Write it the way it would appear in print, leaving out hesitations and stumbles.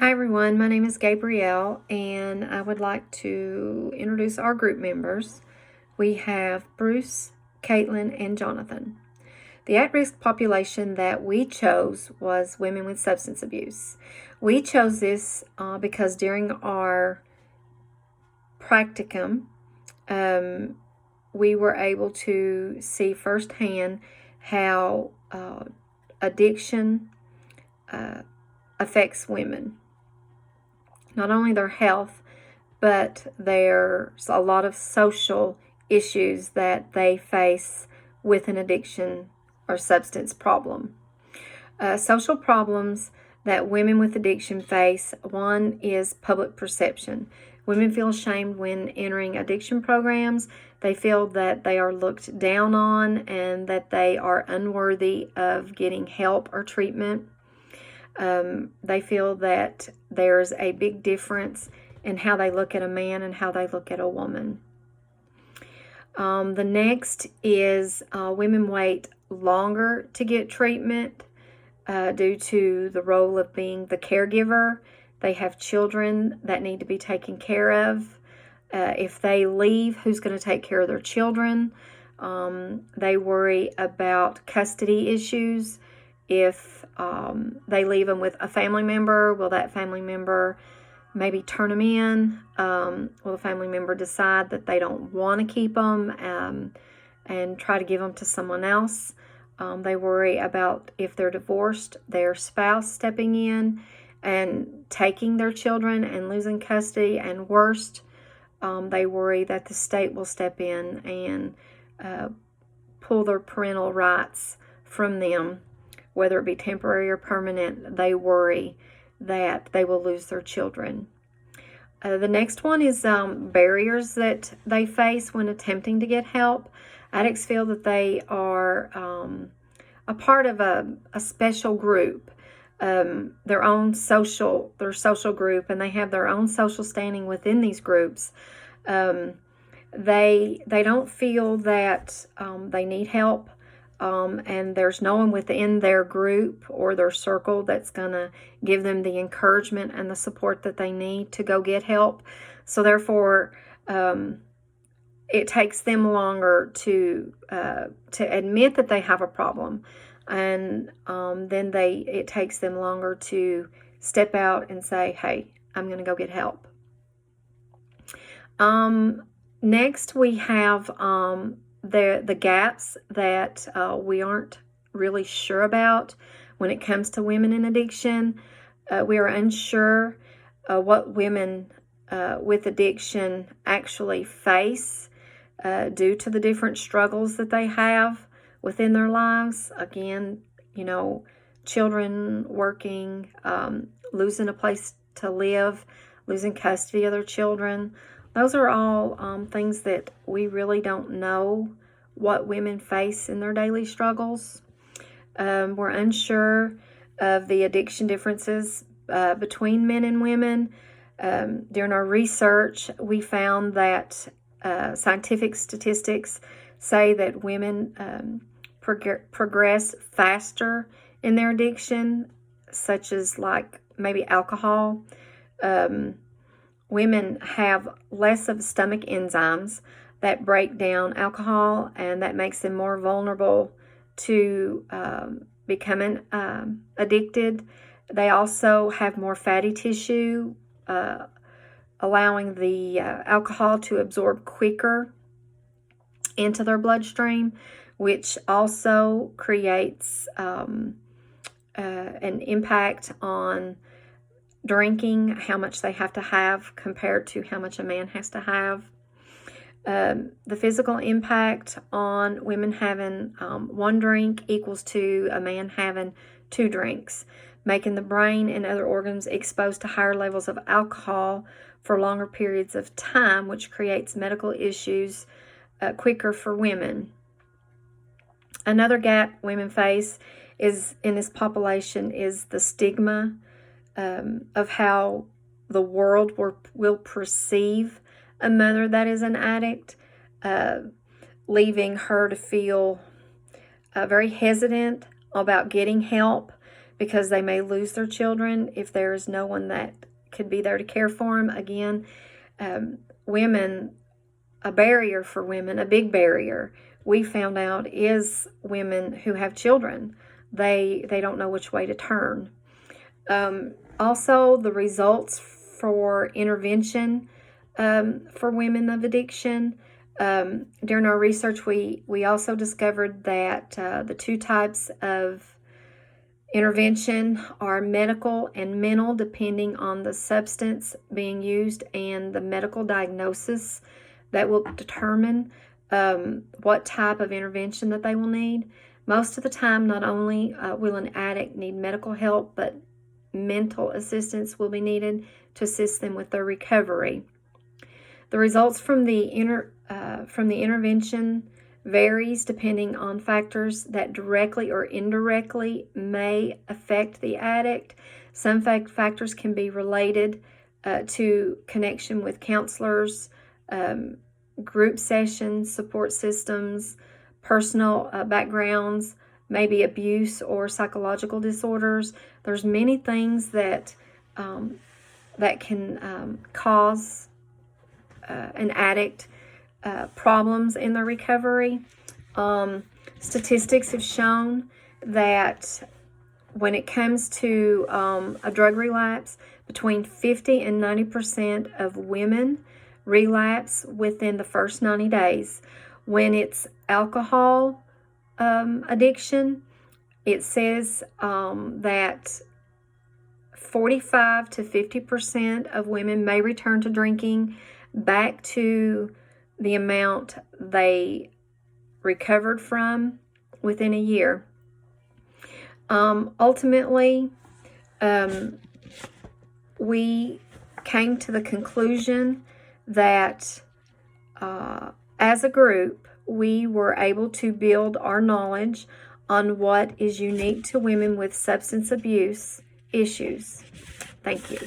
Hi everyone, my name is Gabrielle and I would like to introduce our group members. We have Bruce, Caitlin, and Jonathan. The at-risk population that we chose was women with substance abuse. We chose this because during our practicum, we were able to see firsthand how addiction affects women. Not only their health, but there's a lot of social issues that they face with an addiction or substance problem. Social problems that women with addiction face, one is public perception. Women feel ashamed when entering addiction programs. They feel that they are looked down on and that they are unworthy of getting help or treatment. They feel that there's a big difference in how they look at a man and how they look at a woman. The next is women wait longer to get treatment due to the role of being the caregiver. They have children that need to be taken care of. If they leave, who's going to take care of their children? They worry about custody issues. If they leave them with a family member, will that family member maybe turn them in? Will the family member decide that they don't want to keep them and try to give them to someone else? They worry about if they're divorced, their spouse stepping in and taking their children and losing custody. And worst, they worry that the state will step in and pull their parental rights from them. Whether it be temporary or permanent, they worry that they will lose their children. The next one is barriers that they face when attempting to get help. Addicts feel that they are a part of a special group, their social group, and they have their own social standing within these groups. They don't feel that they need help. And there's no one within their group or their circle that's going to give them the encouragement and the support that they need to go get help. So therefore, it takes them longer to admit that they have a problem, and then it takes them longer to step out and say, "Hey, I'm going to go get help." Next, we have the gaps that we aren't really sure about when it comes to women in addiction. We are unsure what women with addiction actually face due to the different struggles that they have within their lives. Again, children working, losing a place to live, losing custody of their children. Those are all things that we really don't know what women face in their daily struggles. We're unsure of the addiction differences between men and women. During our research, we found that scientific statistics say that women progress faster in their addiction, such as like maybe alcohol. Women have less of stomach enzymes that break down alcohol, and that makes them more vulnerable to becoming addicted. They also have more fatty tissue, allowing the alcohol to absorb quicker into their bloodstream, which also creates an impact on drinking, how much they have to have compared to how much a man has to have. The physical impact on women having one drink equals to a man having 2 drinks, making the brain and other organs exposed to higher levels of alcohol for longer periods of time, which creates medical issues quicker for women. Another gap women face is in this population is the stigma of how the world will perceive a mother that is an addict, leaving her to feel very hesitant about getting help because they may lose their children if there is no one that could be there to care for them. Again, women, a barrier for women, a big barrier we found out is women who have children. They don't know which way to turn. Also, the results for intervention for women of addiction. During our research, we also discovered that the two types of intervention are medical and mental, depending on the substance being used and the medical diagnosis that will determine what type of intervention that they will need. Most of the time, not only will an addict need medical help, but mental assistance will be needed to assist them with their recovery. The results from the intervention varies depending on factors that directly or indirectly may affect the addict. Some factors can be related to connection with counselors, group sessions, support systems, personal backgrounds, maybe abuse or psychological disorders. There's many things that can cause an addict problems in their recovery. Statistics have shown that when it comes to a drug relapse, between 50 and 90% of women relapse within the first 90 days. When it's alcohol addiction, it says that 45 to 50% of women may return to drinking back to the amount they recovered from within a year. Ultimately, we came to the conclusion that as a group, we were able to build our knowledge on what is unique to women with substance abuse issues. Thank you.